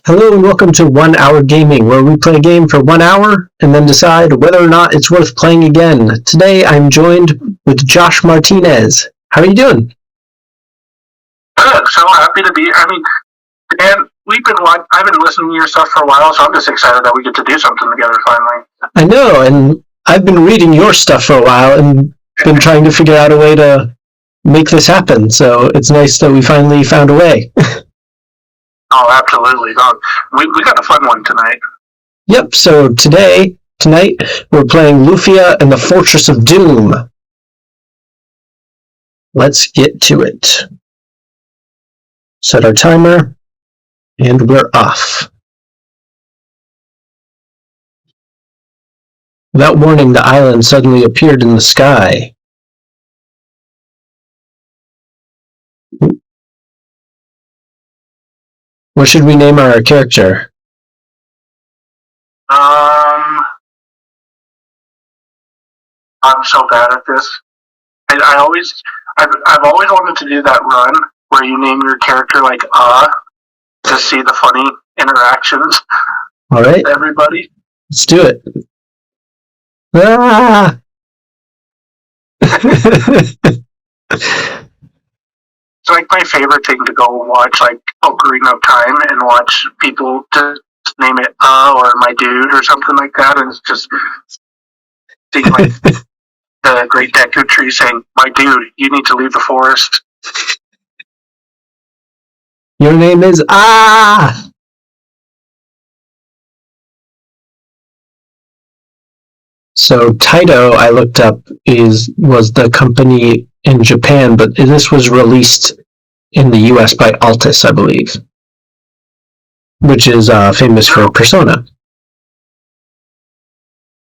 Hello and welcome to 1 Hour Gaming, where we play a game for 1 hour and then decide whether or not it's worth playing again. Today I'm joined with Josh Martinez. How are you doing? Good. So happy to be. And I've been listening to your stuff for a while, so I'm just excited that we get to do something together finally. I know, and I've been reading your stuff for a while and been trying to figure out a way to make this happen, so it's nice that we finally found a way. Oh, absolutely. We got a fun one tonight. Yep, so tonight, we're playing Lufia and the Fortress of Doom. Let's get to it. Set our timer, and we're off. Without warning, the island suddenly appeared in the sky. What should we name our character? I'm so bad at this. I've always wanted to do that run where you name your character like to see the funny interactions. All right, with everybody. Let's do it. Ah! It's like my favorite thing to go watch, like Ocarina of Time, and watch people just name it or my dude or something like that, and it's just seeing like the Great Deku Tree saying, "My dude, you need to leave the forest." Your name is So Taito, I looked up, was the company in Japan, but this was released in the US by Altus, I believe, which is famous for Persona.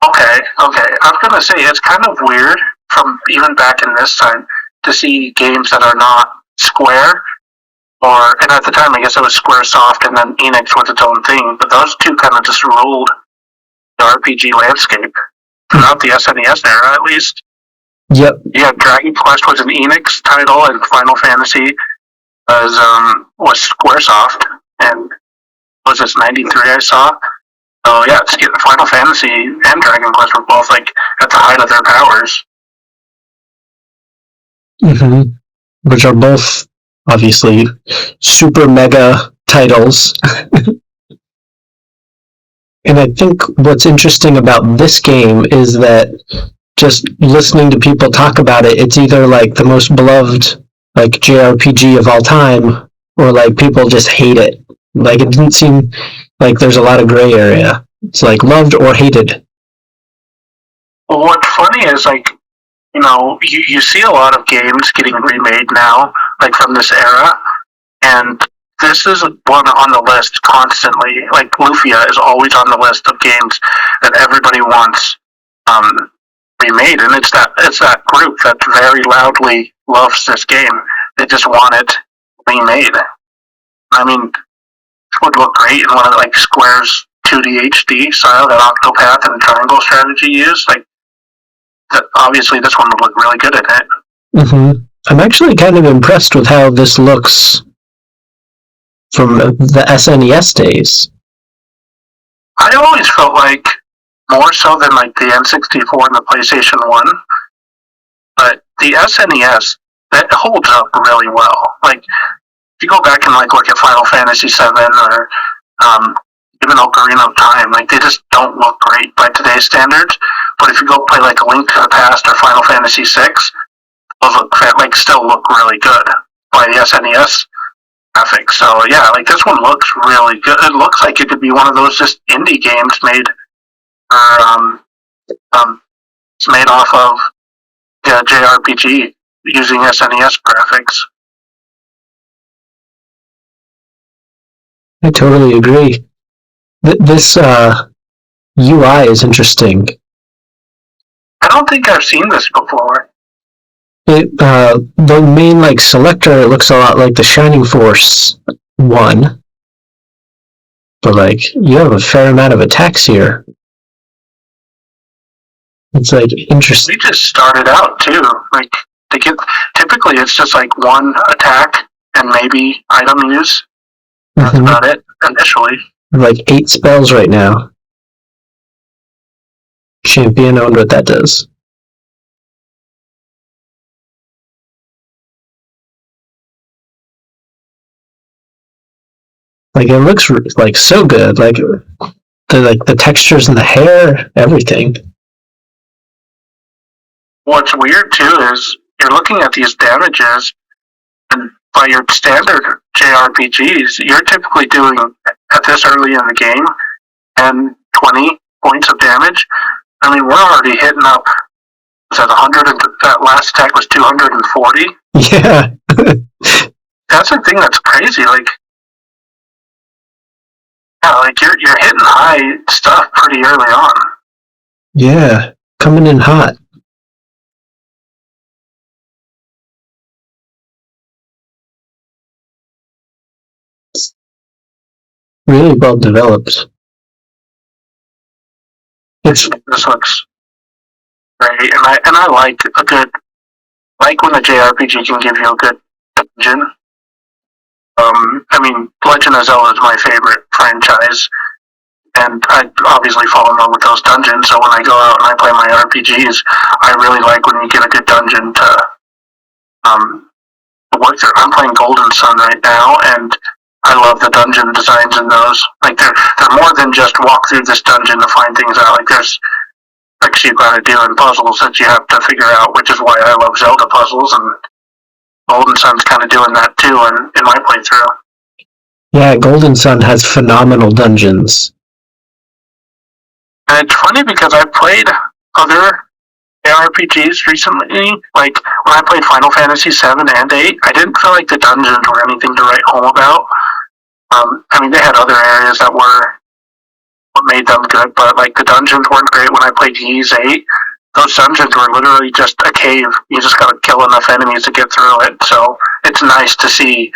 Okay. I was gonna say it's kind of weird from even back in this time to see games that are not Square, and at the time I guess it was SquareSoft, and then Enix was its own thing. But those two kind of just ruled the RPG landscape throughout the SNES era, at least. Yep. Yeah, Dragon Quest was an Enix title, and Final Fantasy was SquareSoft, and was this 93 I saw. So yeah, Final Fantasy and Dragon Quest were both like at the height of their powers. Mm-hmm. Which are both obviously super mega titles. And I think what's interesting about this game is that just listening to people talk about it, it's either like the most beloved like JRPG of all time, or like people just hate it. Like it didn't seem like there's a lot of gray area. It's like loved or hated. Well, what's funny is like, you see a lot of games getting remade now, like from this era, and this is one on the list constantly. Like Lufia is always on the list of games that everybody wants remade, and it's that group that very loudly loves this game. They just want it remade. I mean, it would look great in one of like Square's 2D HD style that Octopath and Triangle Strategy use. Like, obviously, this one would look really good in it. Mm-hmm. I'm actually kind of impressed with how this looks from the SNES days. I always felt like more so than like the N64 and the PlayStation 1, but the SNES, that holds up really well. Like, if you go back and like look at Final Fantasy 7 or even Ocarina of Time, like they just don't look great by today's standards. But if you go play like A Link to the Past or Final Fantasy 6, those still look really good by the SNES graphics. So yeah, like this one looks really good. It looks like it could be one of those just indie games made it's made off of JRPG using SNES graphics. I totally agree. This UI is interesting. I don't think I've seen this before. The main like selector looks a lot like the Shining Force one, but like you have a fair amount of attacks here. It's like interesting. We just started out too. Like typically it's just like one attack and maybe item use. That's about it initially. like 8 spells right now. Champion, I wonder what that does. Like it looks like so good. Like the textures in the hair, everything. What's weird too is you're looking at these damages, and by your standard JRPGs, you're typically doing at this early in the game and 20 points of damage. I mean, we're already hitting up. Was that 100? And that last attack was 240. Yeah. That's the thing that's crazy. Like, yeah, like you're hitting high stuff pretty early on. Yeah, coming in hot. Really well developed. This looks great, and I like a good, like when the JRPG can give you a good dungeon. I mean, Legend of Zelda is my favorite franchise, and I obviously fall in love with those dungeons. So when I go out and I play my RPGs, I really like when you get a good dungeon to work through. I'm playing Golden Sun right now, and I love the dungeon designs in those. Like they're more than just walk through this dungeon to find things out. Like there's tricks you've got to do and puzzles that you have to figure out, which is why I love Zelda puzzles, and Golden Sun's kind of doing that too in my playthrough. Yeah, Golden Sun has phenomenal dungeons. And it's funny because I've played other RPGs recently. Like when I played Final Fantasy 7 and 8, I didn't feel like the dungeons were anything to write home about. I mean, they had other areas that were what made them good, but like the dungeons weren't great when I played Ys 8. Those dungeons were literally just a cave. You just gotta kill enough enemies to get through it. So it's nice to see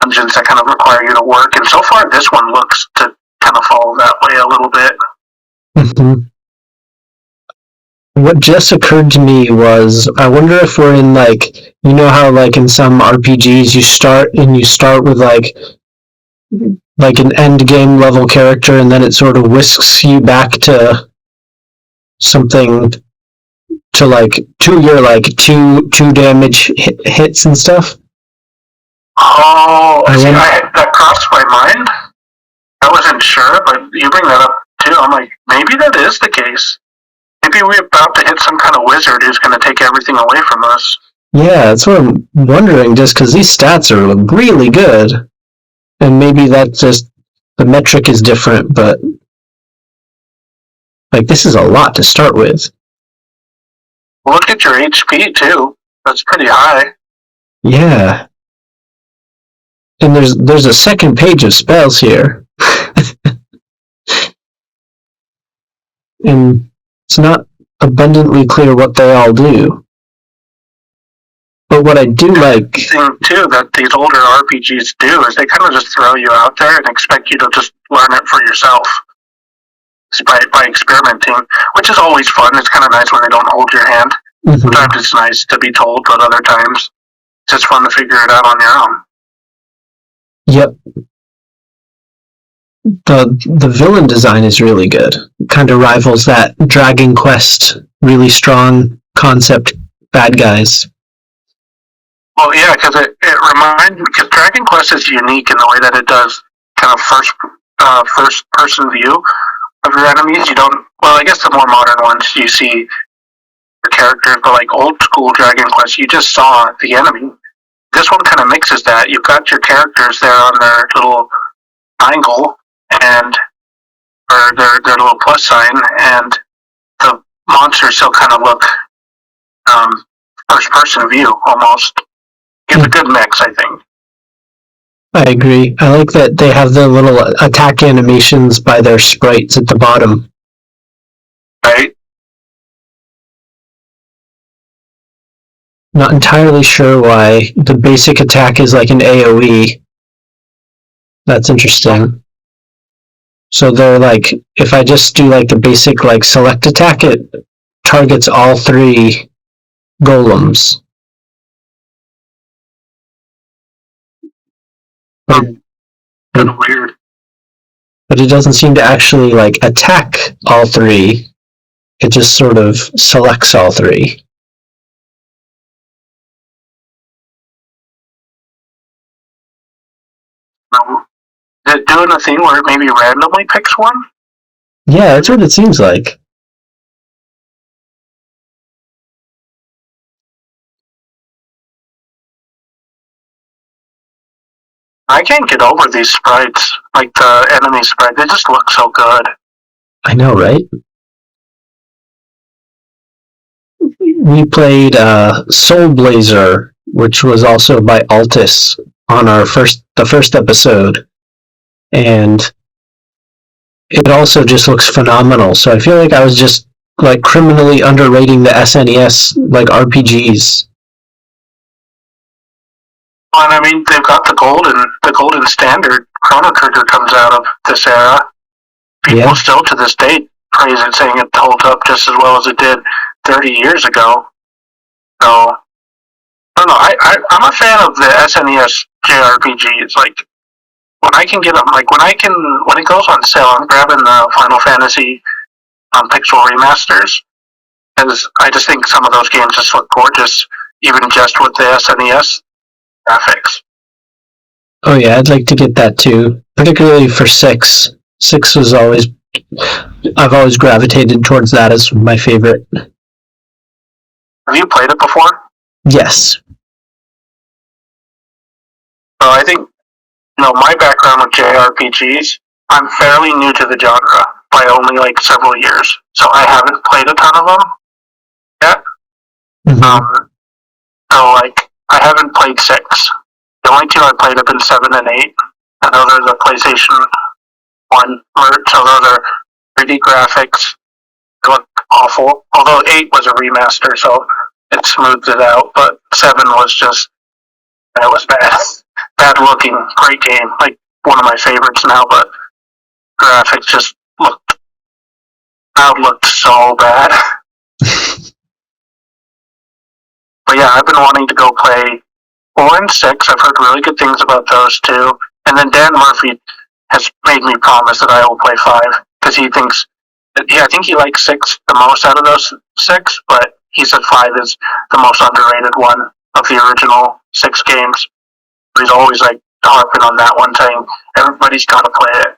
dungeons that kind of require you to work. And so far, this one looks to kind of follow that way a little bit. Mm-hmm. What just occurred to me was, I wonder if we're in like, you know how like in some RPGs you start with like an end game level character, and then it sort of whisks you back to something to like your like two damage hits and stuff. Oh, that crossed my mind. I wasn't sure, but you bring that up too. I'm like, maybe that is the case. Maybe we're about to hit some kind of wizard who's going to take everything away from us. Yeah, that's what I'm wondering, just because these stats are really good. And maybe that's just, the metric is different, but like this is a lot to start with. Look at your HP too. That's pretty high. Yeah. And there's a second page of spells here. And it's not abundantly clear what they all do. But what I do like... The thing, too, that these older RPGs do is they kind of just throw you out there and expect you to just learn it for yourself by experimenting, which is always fun. It's kind of nice when they don't hold your hand. Mm-hmm. Sometimes it's nice to be told, but other times it's just fun to figure it out on your own. Yep. The villain design is really good. It kind of rivals that Dragon Quest really strong concept bad guys. Well, yeah, because because Dragon Quest is unique in the way that it does kind of first person view of your enemies. You don't. Well, I guess the more modern ones you see the characters, but like old school Dragon Quest, you just saw the enemy. This one kind of mixes that. You've got your characters there on their little triangle or their little plus sign, and the monsters still kind of look first person view almost. It's a good mix, I think. I agree. I like that they have the little attack animations by their sprites at the bottom. Right. Not entirely sure why the basic attack is like an AoE. That's interesting. So they're like, if I just do like the basic like select attack, it targets all 3 golems. Kind of weird. but it doesn't seem to actually like attack all three. It just sort of selects all three. Is it doing a thing where it maybe randomly picks one? Yeah, that's what it seems like. I can't get over these sprites, like the enemy sprite. They just look so good. I know, right? We played Soul Blazer, which was also by Altus on the first episode, and it also just looks phenomenal. So I feel like I was just like criminally underrating the SNES like RPGs. And I mean, they've got the golden standard. Chrono Trigger comes out of this era. People still to this day praise it, saying it holds up just as well as it did 30 years ago. So, I don't know. I'm a fan of the SNES JRPGs. Like, when I can get them, like when it goes on sale, I'm grabbing the Final Fantasy Pixel remasters, because I just think some of those games just look gorgeous, even just with the SNES graphics. Oh yeah, I'd like to get that too, particularly for 6. 6 was always, I've always gravitated towards that as my favorite. Have you played it before? Yes. So I think, my background with JRPGs, I'm fairly new to the genre by only like several years, so I haven't played a ton of them yet. Mm-hmm. So like, I haven't played 6. The only 2 I played have been 7 and 8, and those are the PlayStation 1 merch, so those are 3D graphics. They look awful, although 8 was a remaster, so it smoothed it out, but 7 was just, it was bad. Bad looking, great game, like one of my favorites now, but graphics just looked so bad. But yeah, I've been wanting to go play 4 and 6. I've heard really good things about those two. And then Dan Murphy has made me promise that I will play 5, because he thinks that, I think he likes 6 the most out of those 6, but he said 5 is the most underrated one of the original 6 games. He's always like harping on that one, saying everybody's got to play it.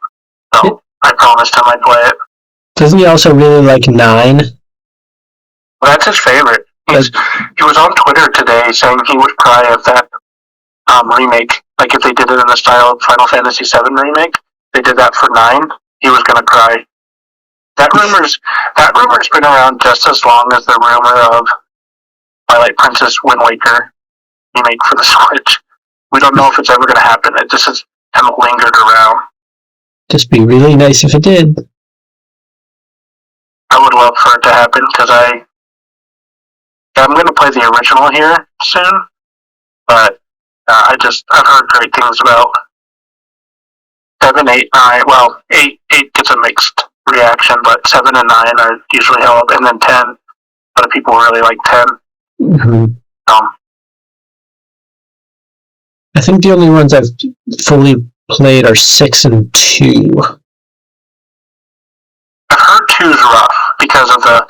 So I promised him I'd play it. Doesn't he also really like 9? Well, that's his favorite. He was on Twitter today saying he would cry if that remake, like if they did it in the style of Final Fantasy VII remake, they did that for 9, he was gonna cry. That rumor's been around just as long as the rumor of Twilight Princess Wind Waker remake for the Switch. We don't know if it's ever gonna happen. It just has kind of lingered around. Just be really nice if it did. I would love for it to happen, because I'm going to play the original here soon, but I've heard great things about 7, 8, 9. Well, 8 gets a mixed reaction, but 7 and 9 are usually held, and then 10. A lot of people really like 10. Mm-hmm. I think the only ones I've fully played are 6 and 2. I've heard 2's rough because of the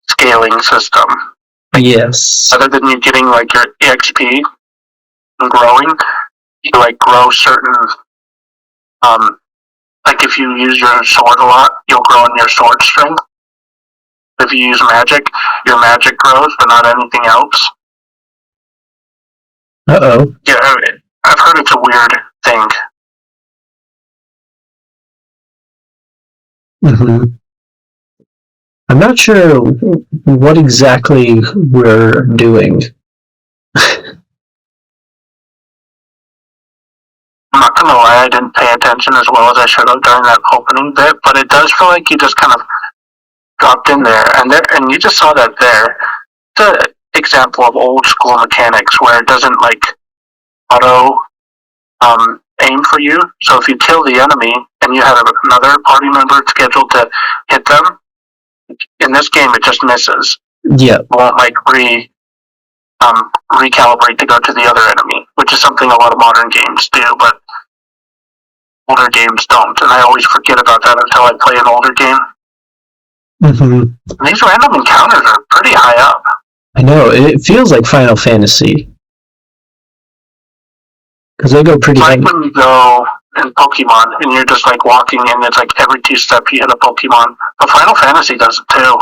scaling system. Yes. Other than you getting like your EXP and growing, you like grow certain, like if you use your sword a lot, you'll grow in your sword strength. If you use magic, your magic grows, but not anything else. Uh-oh. Yeah, I've heard it's a weird thing. Mm-hmm. I'm not sure what exactly we're doing. I'm not gonna lie, I didn't pay attention as well as I should have during that opening bit, but it does feel like you just kind of dropped in there, and you just saw that there. It's an example of old school mechanics where it doesn't like auto aim for you. So if you kill the enemy and you have another party member scheduled to hit them, in this game it just misses. Yeah. It won't like recalibrate to go to the other enemy, which is something a lot of modern games do. But older games don't, and I always forget about that until I play an older game. Mm-hmm. And these random encounters are pretty high up. I know, it feels like Final Fantasy. Because they go pretty It's like heavy. when you go in Pokemon and you're just like walking and it's like every 2 steps you hit a Pokemon. But Final Fantasy does it too.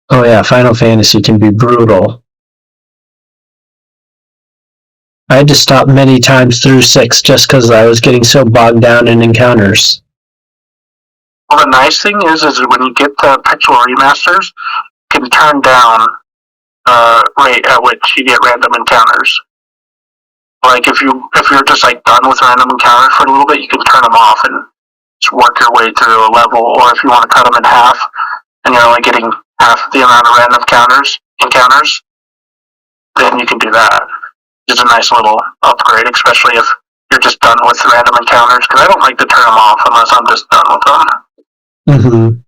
Oh yeah, Final Fantasy can be brutal. I had to stop many times through 6 just because I was getting so bogged down in encounters. Well, the nice thing is when you get the pixel remasters, you can turn down rate at which you get random encounters. Like if you're just like done with random encounters for a little bit, you can turn them off and just work your way through a level. Or if you want to cut them in half, and you're only getting half the amount of random encounters, then you can do that. It's a nice little upgrade, especially if you're just done with random encounters. Because I don't like to turn them off unless I'm just done with them. Mm-hmm.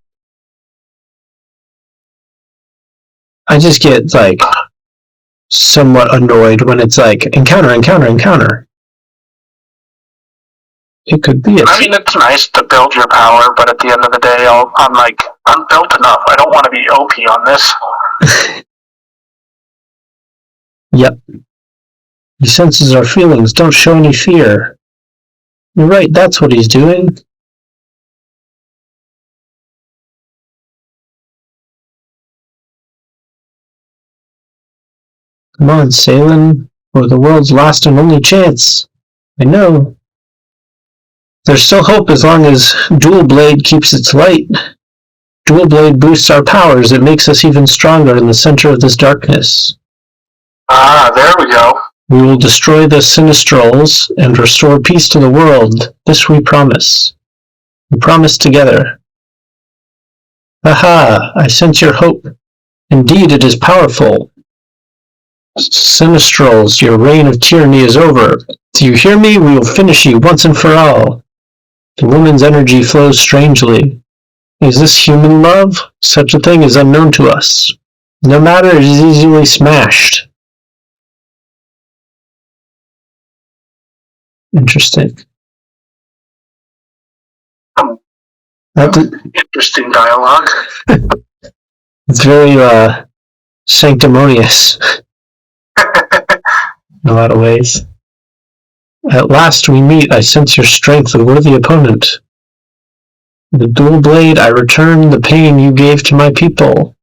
I just get like somewhat annoyed when it's like encounter. It could be I mean, it's nice to build your power, but at the end of the day, I'm built enough. I don't want to be OP on this. Yep. He senses our feelings. Don't show any fear. You're right, that's what he's doing. Come on, Salen, or the world's last and only chance. I know. There's still hope as long as Dual Blade keeps its light. Dual Blade boosts our powers. It makes us even stronger in the center of this darkness. Ah, there we go. We will destroy the Sinistrals and restore peace to the world. This we promise. We promise together. Aha! I sense your hope. Indeed, it is powerful. Sinistrals, your reign of tyranny is over. Do you hear me? We will finish you once and for all. The woman's energy flows strangely. Is this human love? Such a thing is unknown to us. No matter, it is easily smashed. Interesting. Interesting dialogue. It's very sanctimonious in a lot of ways. At last we meet. I sense your strength, a worthy opponent. The dual blade, I return the pain you gave to my people.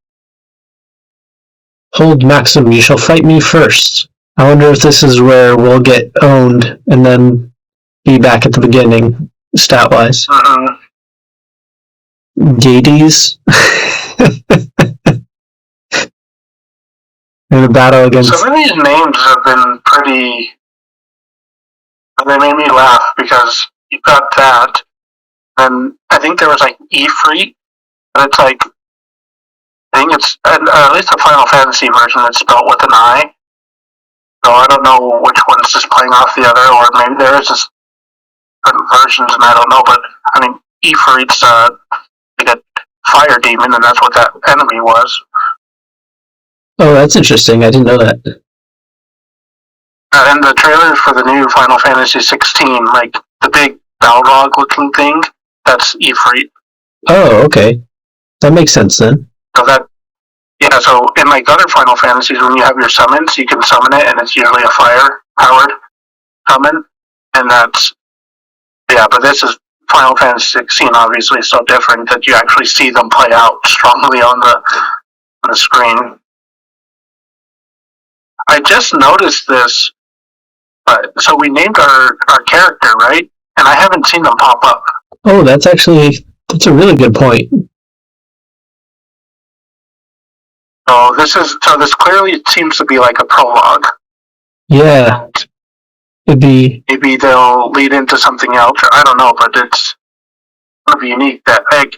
Hold, Maxim, you shall fight me first. I wonder if this is where we'll get owned and then be back at the beginning, stat-wise. Gades. In a battle against... Some of these names have been pretty... They made me laugh because you've got that, and I think there was like Ifrit, and it's like, I think it's, at least the Final Fantasy version, it's spelled with an I. So I don't know which one's just playing off the other, or maybe there is just different versions, and I don't know, but I mean, Ifrit's like a fire demon, and that's what that enemy was. Oh, that's interesting. I didn't know that. And the trailers for the new Final Fantasy 16, like the big Balrog looking thing, that's Ifrit. Oh, okay. That makes sense then. So that, yeah, so in like other Final Fantasies, when you have your summons, you can summon it, and it's usually a fire-powered summon, and that's, yeah, but this is Final Fantasy 16, obviously, so different that you actually see them play out strongly on the screen. I just noticed this, so we named our character, right? And I haven't seen them pop up. Oh, that's a really good point. So this clearly seems to be like a prologue. Yeah. Maybe they'll lead into something else, or I don't know, but it's kind of unique that, like,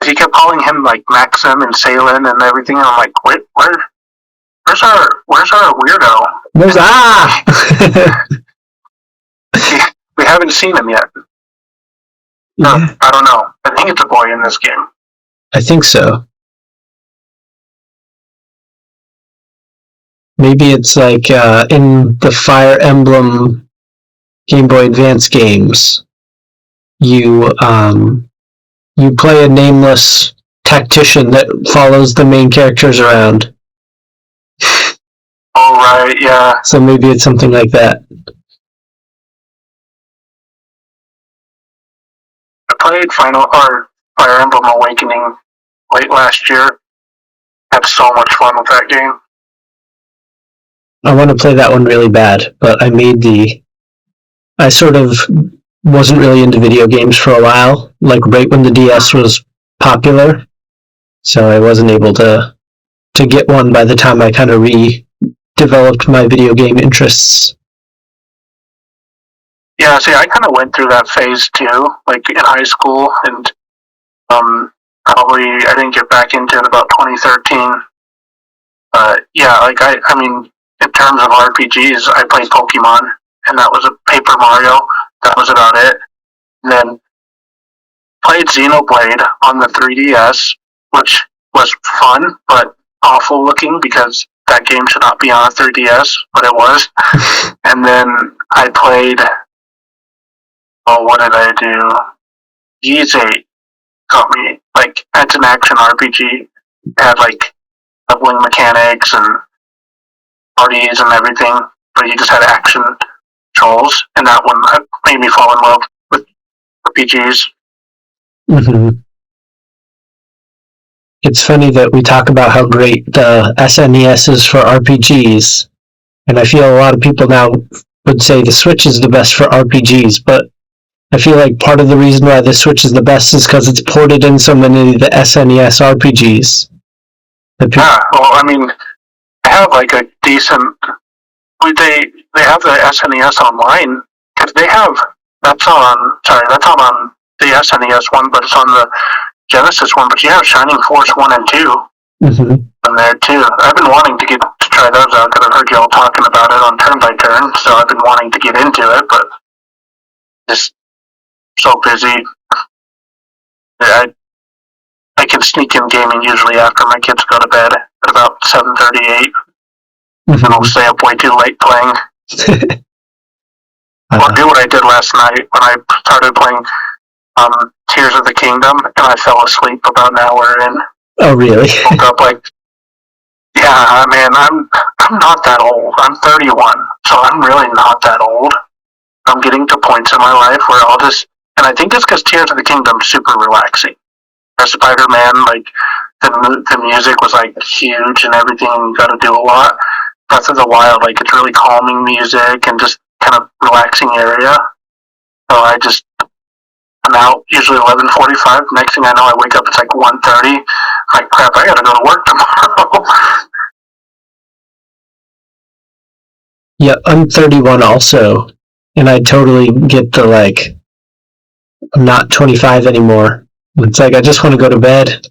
he kept calling him like Maxim and Salen and everything, and I'm like, where's our weirdo? We haven't seen him yet. Yeah. I don't know. I think it's a boy in this game. I think so. Maybe it's like in the Fire Emblem Game Boy Advance games, you play a nameless tactician that follows the main characters around. Oh, right, yeah. So maybe it's something like that. I played Fire Emblem Awakening late last year. Had so much fun with that game. I want to play that one really bad, but I sort of wasn't really into video games for a while, like right when the DS was popular. So I wasn't able to get one by the time I kind of redeveloped my video game interests. Yeah, see, I kind of went through that phase too, like in high school, and probably I didn't get back into it about 2013. Yeah, like I mean, in terms of RPGs, I played Pokemon, and that was a Paper Mario. That was about it. And then played Xenoblade on the 3DS, which was fun, but awful looking because that game should not be on a 3DS, but it was. And then I played, what did I do? Ys 8 got me. Like, it's an action RPG. It had, like, leveling mechanics and parties and everything, but you just had action controls, and that one made me fall in love with RPGs. Mm-hmm. It's funny that we talk about how great the SNES is for RPGs, and I feel a lot of people now would say the Switch is the best for RPGs, but I feel like part of the reason why the Switch is the best is because it's ported in so many of the SNES RPGs. Yeah, well, I mean, they have like a decent. They have the SNES online because they have that's not on the SNES one, but it's on the Genesis one. But you have Shining Force 1 and 2 on there too. I've been wanting to try those out because I've heard y'all talking about it on Turn by Turn, so I've been wanting to get into it, but just so busy. I can sneak in gaming usually after my kids go to bed at about 7:38, and I'll stay up way too late playing. I'll do what I did last night when I started playing Tears of the Kingdom, and I fell asleep about an hour in. Oh, really? Woke up like, yeah, man, I'm not that old. I'm 31, so I'm really not that old. I'm getting to points in my life where I'll just, and I think it's because Tears of the Kingdom is super relaxing. Spider-Man, like, the music was, like, huge and everything, you gotta do a lot. Breath of the Wild, like, it's really calming music and just kind of relaxing area. So I'm out usually 11:45. Next thing I know, I wake up, it's like 1:30. Like, crap, I gotta go to work tomorrow. Yeah, I'm 31 also, and I totally get the, like, I'm not 25 anymore. It's like, I just want to go to bed.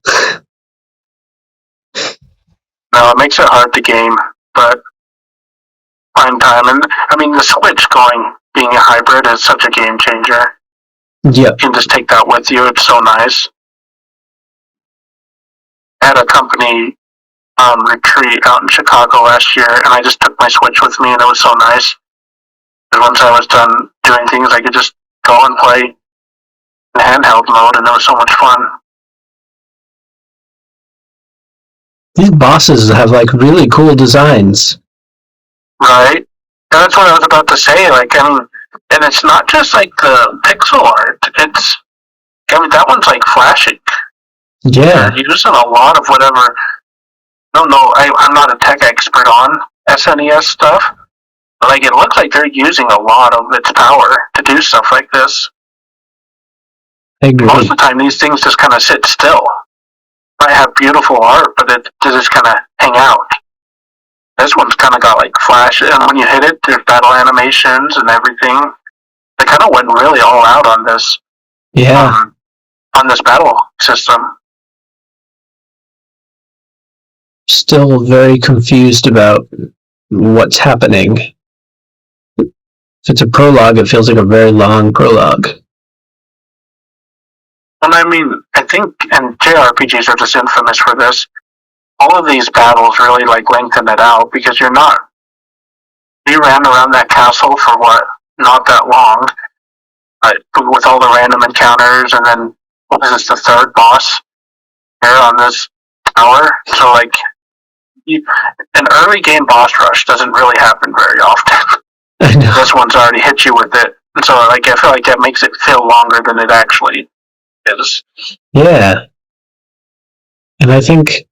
No, it makes it hard to game, but find time. And, I mean, the Switch being a hybrid is such a game changer. Yeah. You can just take that with you. It's so nice. I had a company retreat out in Chicago last year, and I just took my Switch with me, and it was so nice. And once I was done doing things, I could just go and play in handheld mode, and it was so much fun. These bosses have, like, really cool designs. Right? And that's what I was about to say. Like, I mean, and it's not just, like, the pixel art. It's, I mean, that one's, like, flashing. Yeah. They're using a lot of whatever. I don't know. I'm not a tech expert on SNES stuff, but, like, it looks like they're using a lot of its power to do stuff like this. I agree. Most of the time, these things just kind of sit still. Might have beautiful art, but it just kind of hang out. This one's kind of got like flash, and when you hit it, there's battle animations and everything. They kind of went really all out on this. Yeah. On this battle system. Still very confused about what's happening. If it's a prologue, it feels like a very long prologue. And I mean, I think, and JRPGs are just infamous for this, all of these battles really like lengthen it out because you ran around that castle for what? not that long, with all the random encounters, and then what is this, the third boss here on this tower? So like, an early game boss rush doesn't really happen very often. I know. This one's already hit you with it, and so like I feel like that makes it feel longer than it actually is. Yeah. And I think,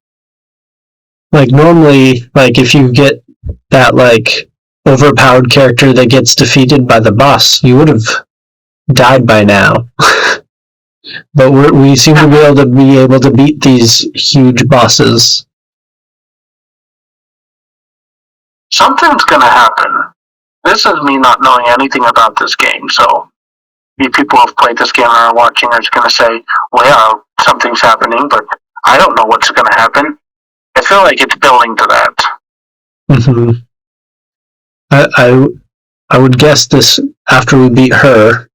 like, normally, like, if you get that, like, overpowered character that gets defeated by the boss, you would have died by now. But we seem to be able to beat these huge bosses. Something's gonna happen. This is me not knowing anything about this game, so people who have played this game and are watching are going to say, well, yeah, something's happening, but I don't know what's going to happen. I feel like it's building to that. Mm-hmm. I would guess this, after we beat her,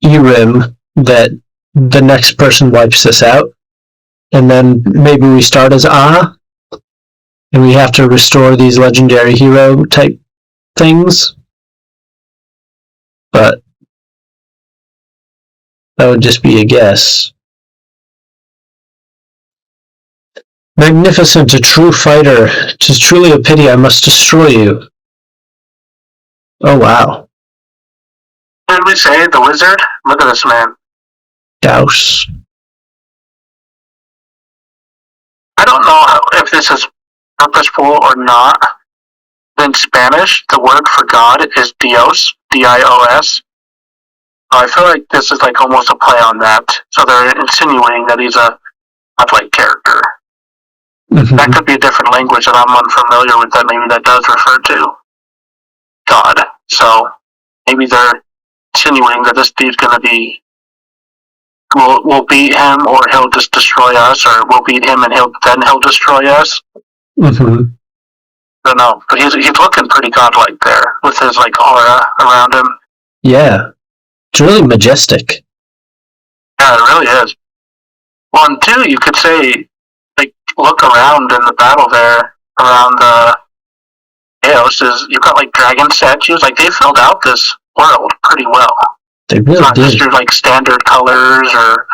Erim, that the next person wipes this out, and then maybe we start as Ah, and we have to restore these legendary hero type things. But that would just be a guess. Magnificent, a true fighter. 'Tis truly a pity I must destroy you. Oh wow. What did we say? The wizard? Look at this man. Douse. I don't know if this is purposeful or not. In Spanish, the word for God is Dios, D-I-O-S. I feel like this is like almost a play on that. So they're insinuating that he's a godlike character. Mm-hmm. That could be a different language that I'm unfamiliar with that maybe that does refer to God. So maybe they're insinuating that this dude's gonna be we'll beat him or he'll just destroy us, or we'll beat him and he'll destroy us. Mm-hmm. I don't know. But he's looking pretty godlike there with his like aura around him. Yeah. It's really majestic. Yeah, it really is. Well, and two, you could say, like, look around in the battle there around the Chaos. You've got like dragon statues. Like they filled out this world pretty well. They really It's not did. just your like standard colors or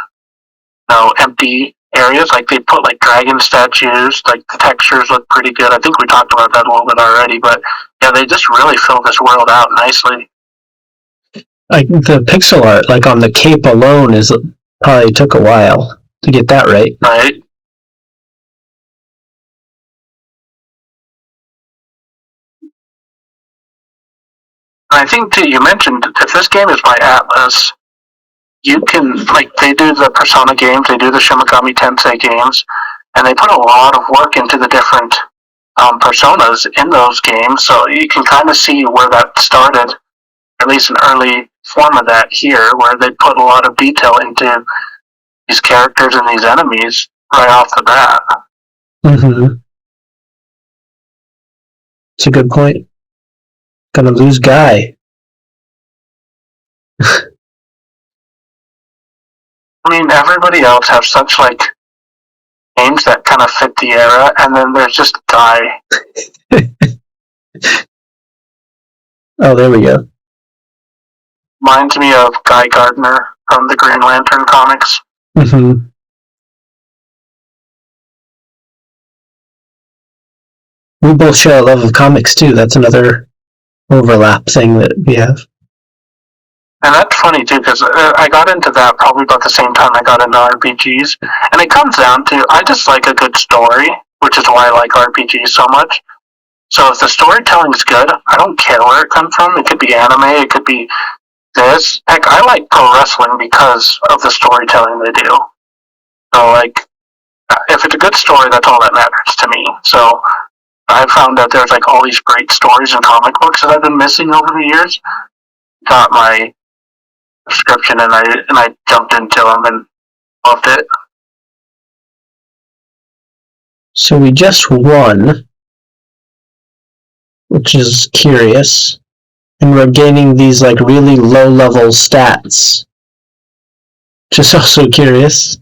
empty areas. Like they put like dragon statues. Like the textures look pretty good. I think we talked about that a little bit already. But yeah, they just really filled this world out nicely. Like the pixel art, like on the cape alone, is probably took a while to get that right. Right. And I think too, you mentioned if this game is by Atlas, you can like they do the Persona games, they do the Shin Megami Tensei games, and they put a lot of work into the different personas in those games. So you can kind of see where that started, at least an early form of that here, where they put a lot of detail into these characters and these enemies right off the bat. Mm-hmm. It's a good point. Gonna lose Guy. I mean, everybody else has such like names that kind of fit the era, and then there's just Guy. Oh, there we go. Reminds me of Guy Gardner from the Green Lantern comics. Mm-hmm. We both share a love of comics too. That's another overlap thing that we have. And that's funny too, because I got into that probably about the same time I got into RPGs. And it comes down to, I just like a good story, which is why I like RPGs so much. So if the storytelling's good, I don't care where it comes from. It could be anime, it could be this. Heck, I like pro wrestling because of the storytelling they do. So like, if it's a good story, that's all that matters to me. So I found that there's like all these great stories and comic books that I've been missing over the years. Got my subscription and I jumped into them and loved it. So we just won, which is curious, and we're gaining these like really low level stats, which is also curious.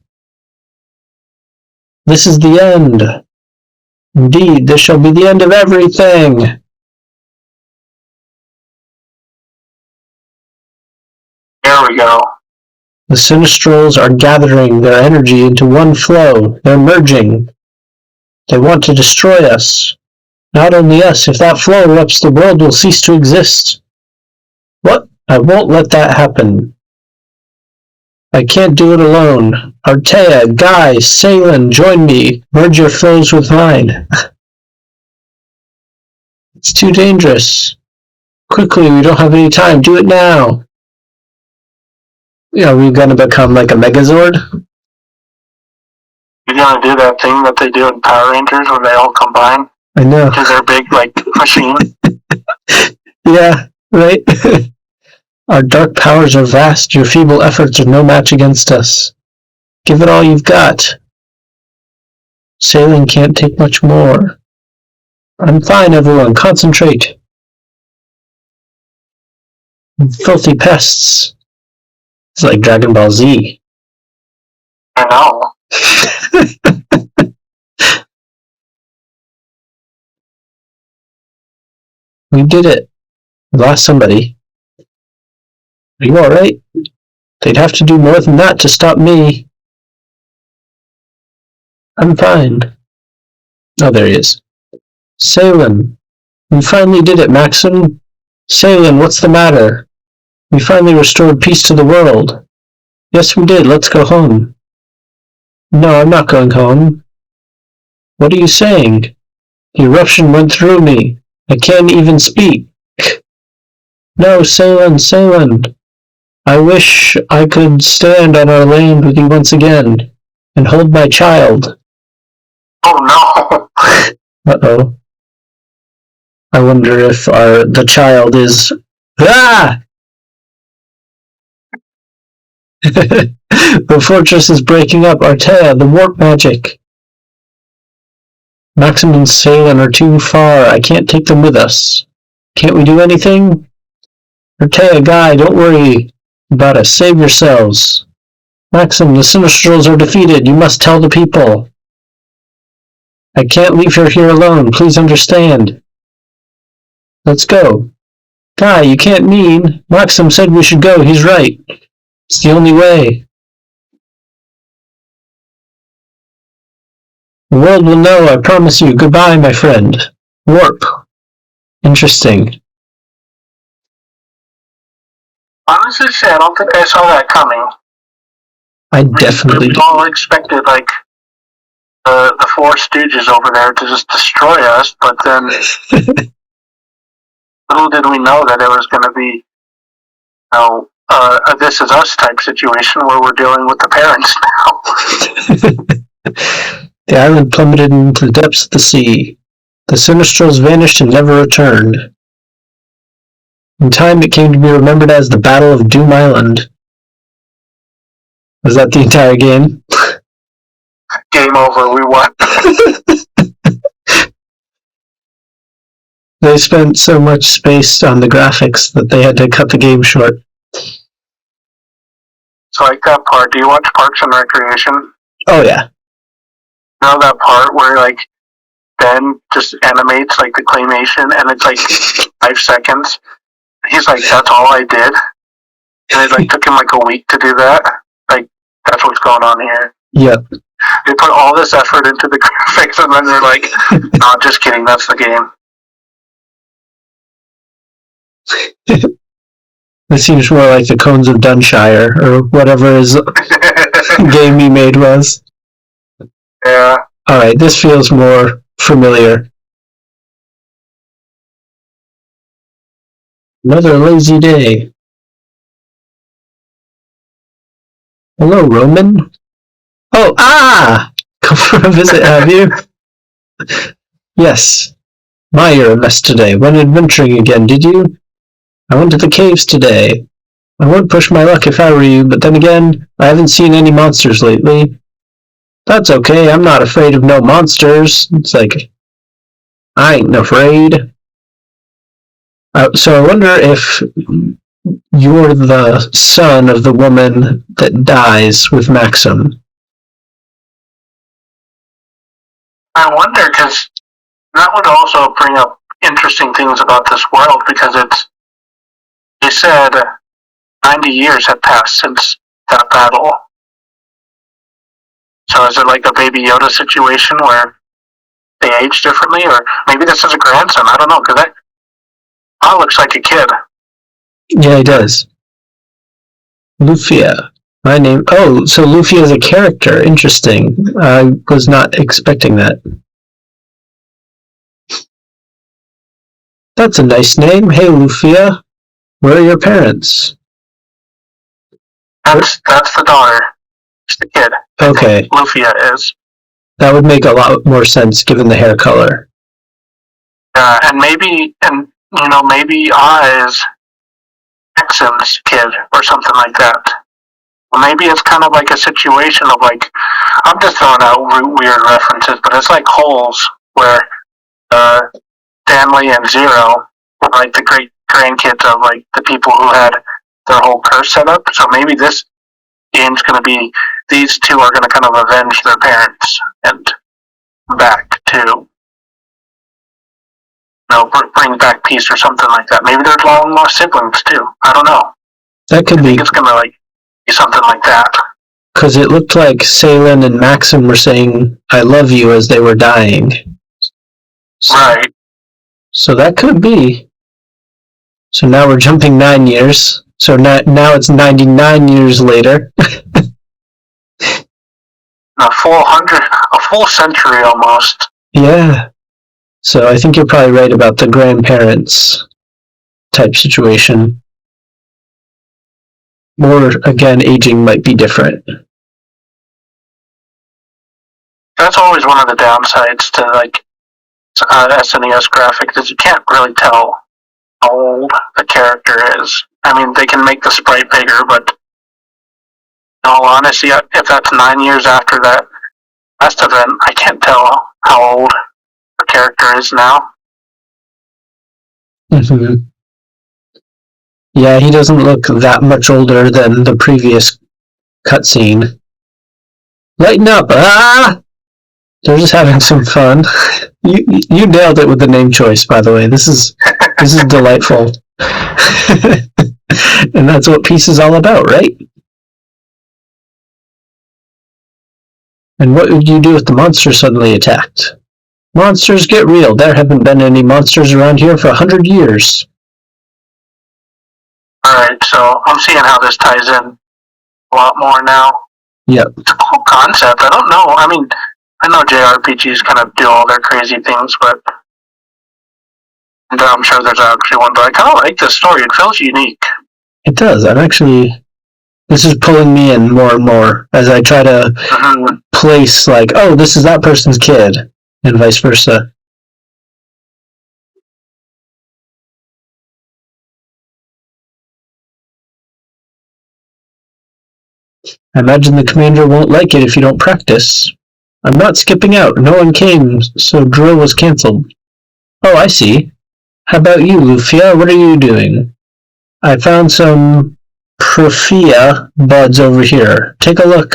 This is the end. Indeed, this shall be the end of everything. There we go. The Sinistrals are gathering their energy into one flow. They're merging. They want to destroy us. Not only us. If that flow erupts, the world will cease to exist. What? I won't let that happen. I can't do it alone. Artea, Guy, Salen, join me. Merge your flows with mine. It's too dangerous. Quickly, we don't have any time. Do it now. Are we going to become like a Megazord? You're going to do that thing that they do in Power Rangers where they all combine? I know. Because they're big, like, machine. Yeah, right? Our dark powers are vast. Your feeble efforts are no match against us. Give it all you've got. Sailing can't take much more. I'm fine, everyone. Concentrate. Filthy pests. It's like Dragon Ball Z. I know. We did it. We lost somebody. Are you alright? They'd have to do more than that to stop me. I'm fine. Oh, there he is. Salen. We finally did it, Maxim. Salen, what's the matter? We finally restored peace to the world. Yes, we did. Let's go home. No, I'm not going home. What are you saying? The eruption went through me. I can't even speak. No, Salen. I wish I could stand on our land with you once again and hold my child. Oh no. Uh-oh. I wonder if the child is... Ah! The fortress is breaking up. Artea, the warp magic. Maxim and Salen are too far. I can't take them with us. Can't we do anything? Artea, Guy, don't worry about us. Save yourselves. Maxim, the Sinistrals are defeated. You must tell the people. I can't leave her here alone. Please understand. Let's go. Guy, you can't mean. Maxim said we should go. He's right. It's the only way. The world will know, I promise you. Goodbye, my friend. Warp. Interesting. Honestly, I don't think I saw that coming. I definitely We all expected, like, the Four Stooges over there to just destroy us, but then little did we know that it was going to be, a This Is Us type situation where we're dealing with the parents now. The island plummeted into the depths of the sea. The Sinistrals vanished and never returned. In time, it came to be remembered as the Battle of Doom Island. Was that the entire game? Game over, we won. They spent so much space on the graphics that they had to cut the game short. So, like that part, do you watch Parks and Recreation? Oh, yeah. You know that part where, like, Ben just animates, like, the claymation, and it's, like, 5 seconds? He's like, that's all I did? And it, like, took him, like, a week to do that? Like, that's what's going on here. Yep. They put all this effort into the graphics, and then they're like, no, just kidding, that's the game. This seems more like the Cones of Dunshire, or whatever his game he made was. Yeah. Alright, this feels more familiar. Another lazy day. Hello, Roman. Oh, come for a visit, have you? Yes. My, you're a mess today. Went adventuring again, did you? I went to the caves today. I wouldn't push my luck if I were you, but then again, I haven't seen any monsters lately. That's okay, I'm not afraid of no monsters. It's like, I ain't afraid. So I wonder if you're the son of the woman that dies with Maxim. I wonder, because that would also bring up interesting things about this world, because they said 90 years have passed since that battle. So is it like a Baby Yoda situation where they age differently, or maybe this is a grandson? I don't know, because that looks like a kid. Yeah, he does. Lufia. My name. Oh, so Lufia is a character. Interesting. I was not expecting that. That's a nice name. Hey, Lufia. Where are your parents? That's the daughter. It's the kid. Okay. Lufia is. That would make a lot more sense given the hair color. And maybe I is Maxim's kid or something like that. Well, maybe it's kind of like a situation of like, I'm just throwing out weird references, but it's like Holes where Stanley and Zero were like the great grandkids of like the people who had their whole curse set up. So maybe this game's going to be these two are going to kind of avenge their parents and back to bring back peace or something like that. Maybe they're long lost siblings too. I don't know. That could I be. think it's going to like be something like that. Because it looked like Salen and Maxim were saying "I love you" as they were dying. Right. So that could be. So now we're jumping 9 years. So now it's 99 years later. A full century almost. Yeah. So I think you're probably right about the grandparents type situation. Or, again, aging might be different. That's always one of the downsides to like SNES graphics is you can't really tell how old the character is. I mean, they can make the sprite bigger, but in all honesty, if that's 9 years after that last event, I can't tell how old the character is now. Mm-hmm. Yeah, he doesn't look that much older than the previous cutscene. Lighten up! Ah! They're just having some fun. You nailed it with the name choice, by the way. This is delightful. And that's what peace is all about, right? And what would you do if the monster suddenly attacked? Monsters, get real. There haven't been any monsters around here for 100 years. Alright, so I'm seeing how this ties in a lot more now. Yep. It's a cool concept. I don't know. I mean, I know JRPGs kind of do all their crazy things, but I'm sure there's actually one, but I kind of like this story. It feels unique. It does. This is pulling me in more and more as I try to place, like, oh, this is that person's kid, and vice versa. I imagine the commander won't like it if you don't practice. I'm not skipping out. No one came, so drill was cancelled. Oh, I see. How about you, Lufia? What are you doing? I found some Profia buds over here. Take a look.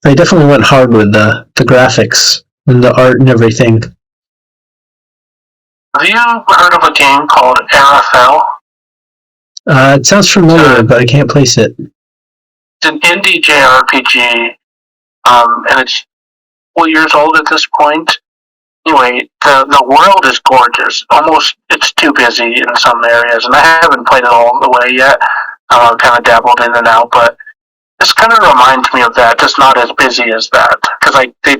They definitely went hard with the graphics and the art and everything. Have you heard of a game called RFL? It sounds familiar, but I can't place it. It's an indie JRPG, and it's 4 years old at this point. Anyway, the world is gorgeous. Almost, it's too busy in some areas, and I haven't played it all the way yet. Kind of dabbled in and out, but this kind of reminds me of that, just not as busy as that. Because like they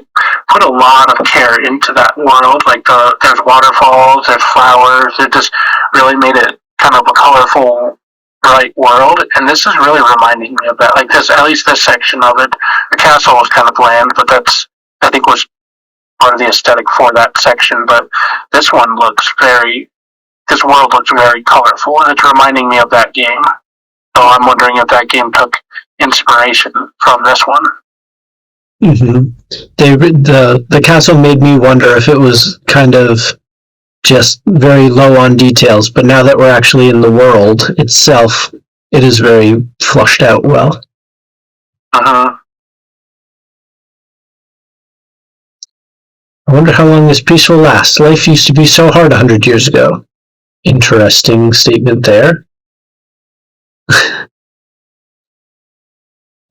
put a lot of care into that world. Like there's waterfalls, there's flowers. It just really made it kind of a colorful, bright world. And this is really reminding me of that. Like this, at least this section of it. The castle was kind of bland, but that's I think was part of the aesthetic for that section. But this one this world looks very colorful, and it's reminding me of that game. So I'm wondering if that game took inspiration from this one. Mm-hmm. The castle made me wonder if it was kind of just very low on details, but now that we're actually in the world itself, it is very flushed out well. Uh-huh. I wonder how long this peace will last. Life used to be so hard 100 years ago. Interesting statement there.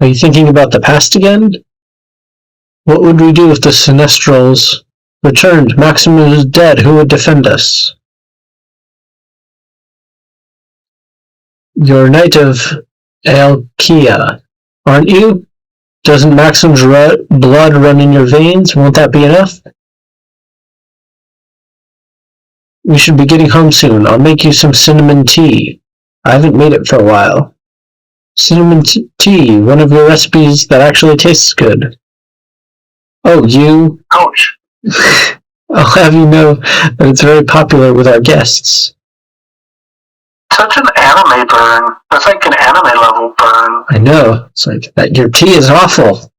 Are you thinking about the past again? What would we do if the Sinestrals returned? Maximus is dead. Who would defend us? You're a knight of Alkia, aren't you? Doesn't Maxim's blood run in your veins? Won't that be enough? We should be getting home soon. I'll make you some cinnamon tea. I haven't made it for a while. Cinnamon tea, one of your recipes that actually tastes good. Oh, you? Ouch. I'll have you know that it's very popular with our guests. Such an anime burn. That's like an anime level burn. I know. It's like that. Your tea is awful.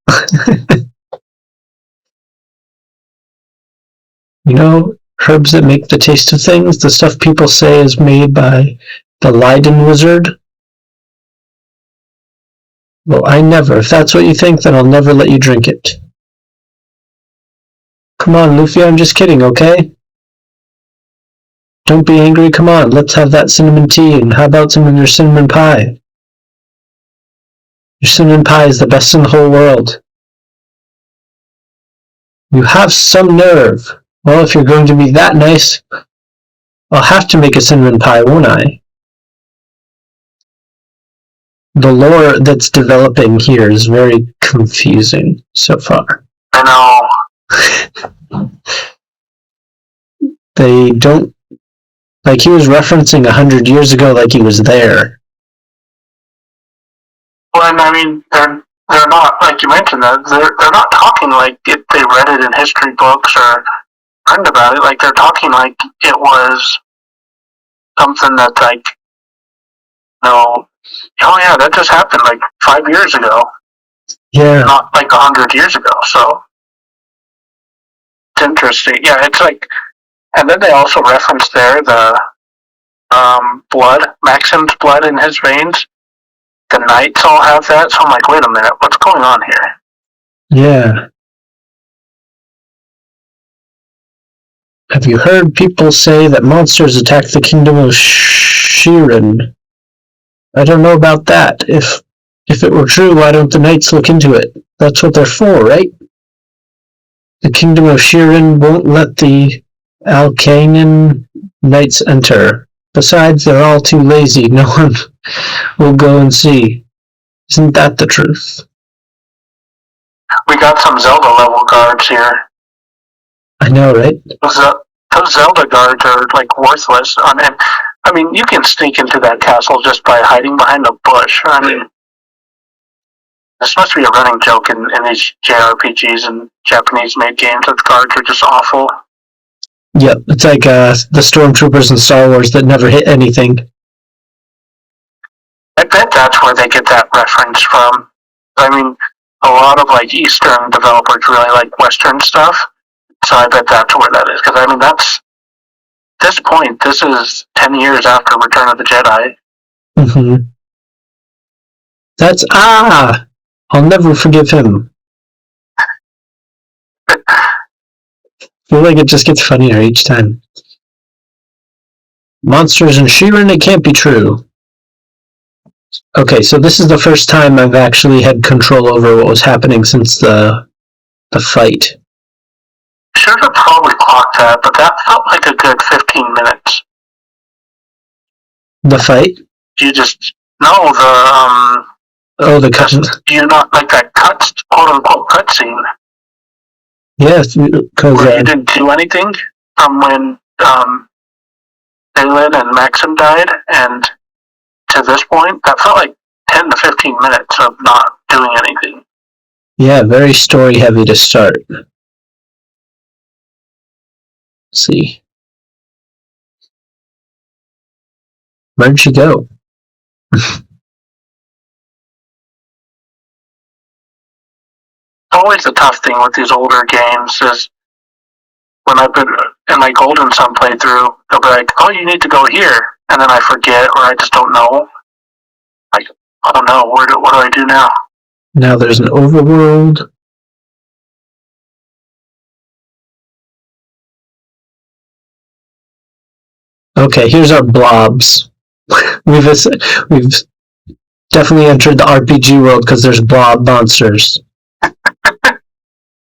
You know, herbs that make the taste of things, the stuff people say is made by the Leiden wizard. Well, I never. If that's what you think, then I'll never let you drink it. Come on, Lufia, I'm just kidding, okay? Don't be angry, come on, let's have that cinnamon tea, and how about some of your cinnamon pie? Your cinnamon pie is the best in the whole world. You have some nerve. Well, if you're going to be that nice, I'll have to make a cinnamon pie, won't I? The lore that's developing here is very confusing so far. I know. They don't... Like, he was referencing 100 years ago like he was there. Well, and I mean, they're not, like you mentioned, that they're not talking like they read it in history books or learned about it. Like, they're talking like it was something that, like, oh yeah, that just happened like 5 years ago. Yeah. Not like 100 years ago, so it's interesting. Yeah, it's like, and then they also reference there the blood, Maxim's blood in his veins. The knights all have that, so I'm like, wait a minute, what's going on here? Yeah. Have you heard people say that monsters attack the kingdom of Shiren? I don't know about that. If it were true, why don't the knights look into it? That's what they're for, right? The kingdom of Shiren won't let the Alkanen knights enter. Besides, they're all too lazy. No one will go and see. Isn't that the truth? We got some Zelda level guards here. I know, right? Those Zelda guards are like worthless. I mean, you can sneak into that castle just by hiding behind a bush. I mean, this must be a running joke in these JRPGs and Japanese-made games that guards are just awful. Yep, it's like the stormtroopers in Star Wars that never hit anything. I bet that's where they get that reference from. I mean, a lot of like Eastern developers really like Western stuff, so I bet that's where that is. Because I mean, that's this point. This is 10 years after Return of the Jedi. Mm-hmm. That's I'll never forgive him. I feel like it just gets funnier each time. Monsters in Shiren, it can't be true. Okay, so this is the first time I've actually had control over what was happening since the fight. Should have probably clocked that, but that felt like a good 15 minutes. The fight? You just the the cut. Do you not like that quote unquote cutscene? Yes, because you didn't do anything from when Balin and Maxim died, and to this point, that felt like 10 to 15 minutes of not doing anything. Yeah, very story heavy to start. Let's see. Where'd she go? Always the tough thing with these older games is when I've been in my Golden Sun playthrough, they'll be like, oh, you need to go here, and then I forget, or I just don't know. Like, oh no, what do I do now? Now there's an overworld. Okay, here's our blobs. we've definitely entered the RPG world because there's blob monsters.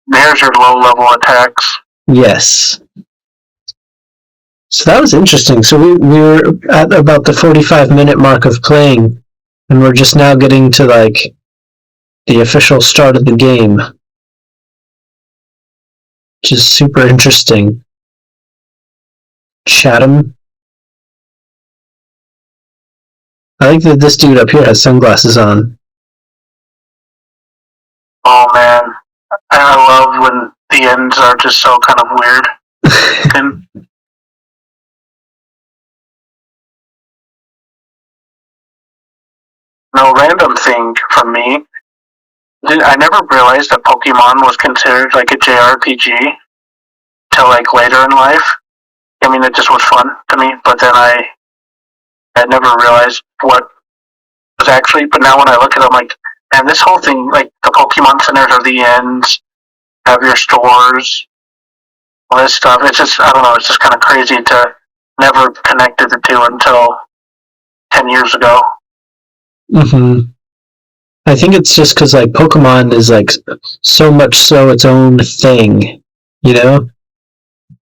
There's your low-level attacks. Yes. So that was interesting. So we were at about the 45-minute mark of playing, and we're just now getting to like the official start of the game, which is super interesting. Chatham. I think that this dude up here has sunglasses on. Oh man, I love when the ends are just so kind of weird. And no random thing from me. I never realized that Pokemon was considered like a JRPG till like later in life. I mean, it just was fun to me, but then I had never realized what was actually. But now when I look at it, I'm like, man, this whole thing, like the Pokemon centers are the ends, have your stores, all this stuff. It's just, I don't know, it's just kind of crazy to never connected the two until 10 years ago. Mm-hmm. I think it's just because like Pokemon is like so much so its own thing, you know?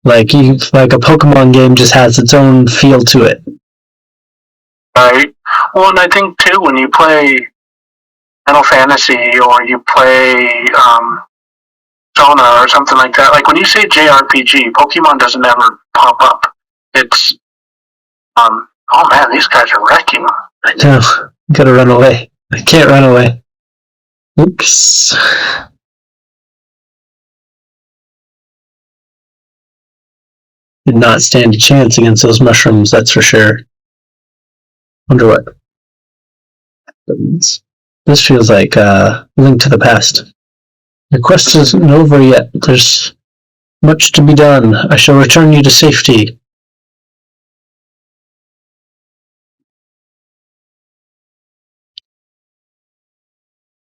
Like like a Pokemon game just has its own feel to it. Right. Well, and I think too when you play Final Fantasy or you play Persona or something like that, like when you say JRPG, Pokemon doesn't ever pop up. It's oh man, these guys are wrecking. I know. Gotta run away. I can't run away. Oops. Did not stand a chance against those mushrooms, that's for sure. Wonder what happens. This feels like Link to the Past. The quest isn't over yet. There's much to be done. I shall return you to safety.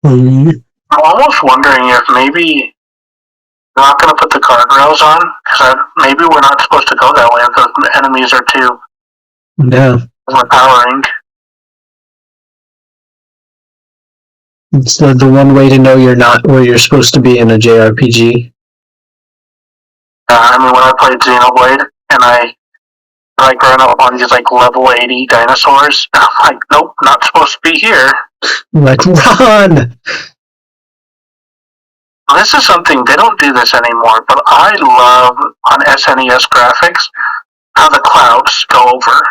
I'm almost wondering if maybe we're not going to put the guardrails on because maybe we're not supposed to go that way if the enemies are too overpowering. It's the one way to know you're not where you're supposed to be in a JRPG. I mean, when I played Xenoblade and I like ran up on these like level 80 dinosaurs, I'm like, nope, not supposed to be here. Like, run! This is something, they don't do this anymore, but I love on SNES graphics how the clouds go over.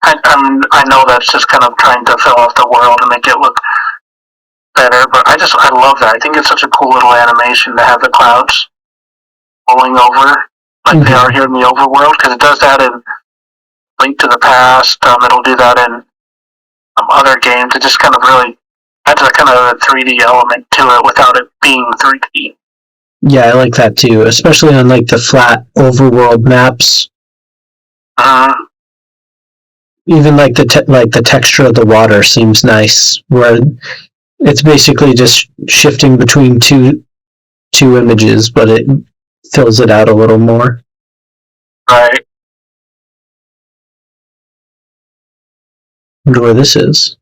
I know that's just kind of trying to fill out the world and make it look better, but I love that. I think it's such a cool little animation to have the clouds rolling over like they are here in the overworld, because it does that in Link to the Past. It'll do that in other games. It just kind of really adds a kind of a 3D element to it without it being 3D. Yeah, I like that too, especially on like the flat overworld maps. Even like the texture of the water seems nice, where it's basically just shifting between two images, but it fills it out a little more. Right. Wonder where this is.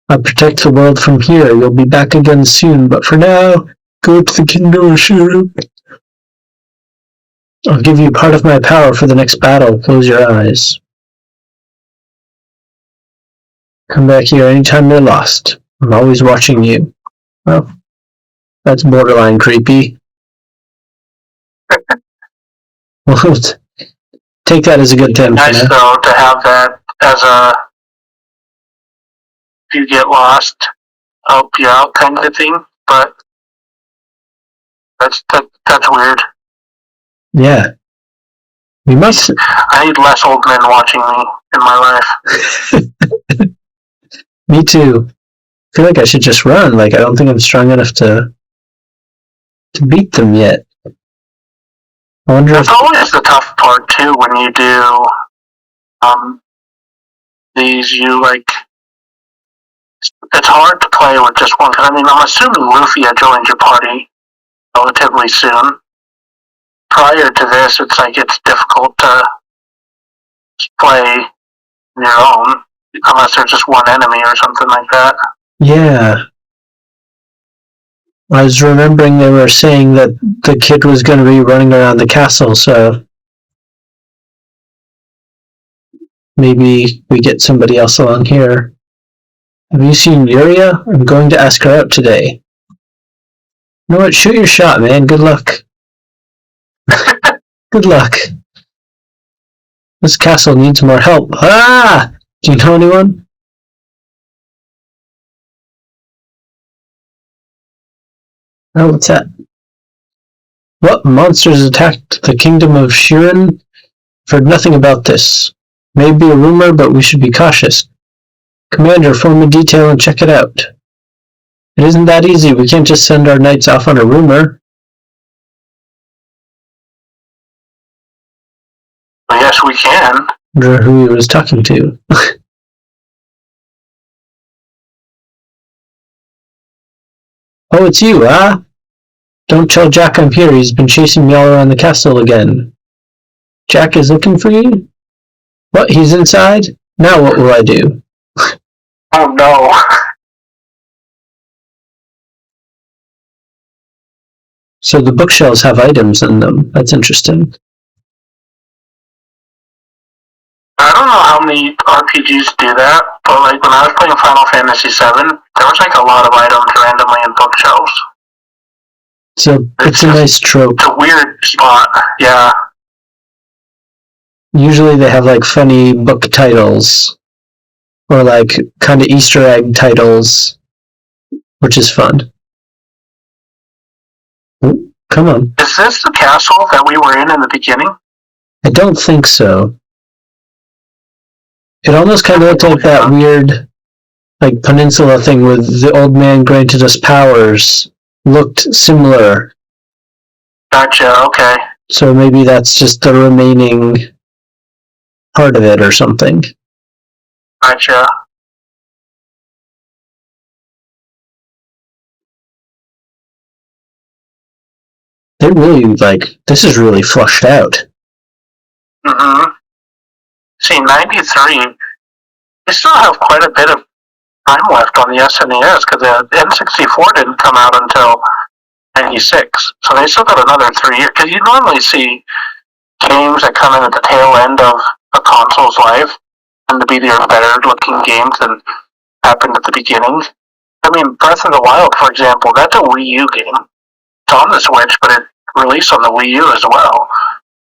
I'll protect the world from here. You'll be back again soon, but for now, go to the Kingdom of Shiro. I'll give you part of my power for the next battle. Close your eyes. Come back here anytime you're lost. I'm always watching you. Well, that's borderline creepy. Well, take that as a good thing. Nice though to have that as a if you get lost, help you out kind of thing. But that's weird. Yeah. We must. I need less old men watching me in my life. Me too. I feel like I should just run. Like I don't think I'm strong enough to beat them yet. I wonder That's always the tough part too when you do these. You like it's hard to play with just one. Cause I mean, I'm assuming Lufia joined your party relatively soon. prior to this, it's like it's difficult to play on your own unless there's just one enemy or something like that. Yeah. I was remembering they were saying that the kid was going to be running around the castle, so maybe we get somebody else along here. Have you seen Yuria? I'm going to ask her out today. You know what? Shoot your shot, man. Good luck. Good luck. This castle needs more help. Ah! Do you know anyone? Oh, what's that? What monsters attacked the kingdom of Shirin? I've heard nothing about this. Maybe a rumor, but we should be cautious. Commander, form a detail and check it out. It isn't that easy. We can't just send our knights off on a rumor. Yes, we can. I wonder who he was talking to. Oh, it's you, ah? Don't tell Jack I'm here. He's been chasing me all around the castle again. Jack is looking for you? What, he's inside? Now what will I do? Oh no. So the bookshelves have items in them. That's interesting. I don't know how many RPGs do that, but like when I was playing Final Fantasy VII, there was like a lot of items randomly in bookshelves. So it's a nice trope. It's a weird spot, yeah. Usually they have like funny book titles or like kind of Easter egg titles, which is fun. Ooh, come on. Is this the castle that we were in the beginning? I don't think so. It almost kind of looked like that weird like peninsula thing where the old man granted us powers looked similar. Gotcha, okay. So maybe that's just the remaining part of it or something. Gotcha. They really, like, this is really flushed out. Mm-hmm. See, 93, they still have quite a bit of time left on the SNES because the N64 didn't come out until 96. So they still got another 3 years. Because you normally see games that come in at the tail end of a console's life and to be their better looking games than happened at the beginning. I mean, Breath of the Wild, for example, that's a Wii U game. It's on the Switch, but it released on the Wii U as well.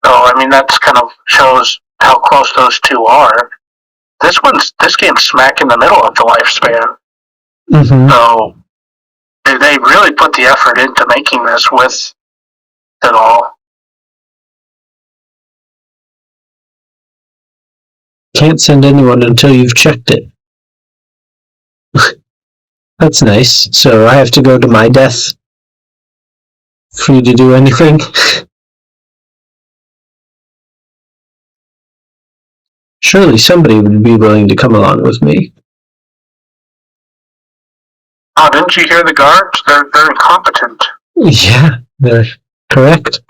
So, I mean, that's kind of shows how close those two are. This game's smack in the middle of the lifespan. Mm-hmm. So, they really put the effort into making this with it all. Can't send anyone until you've checked it. That's nice. So I have to go to my death for you to do anything? Surely somebody would be willing to come along with me. Oh, didn't you hear the guards? They're incompetent. Yeah, they're correct.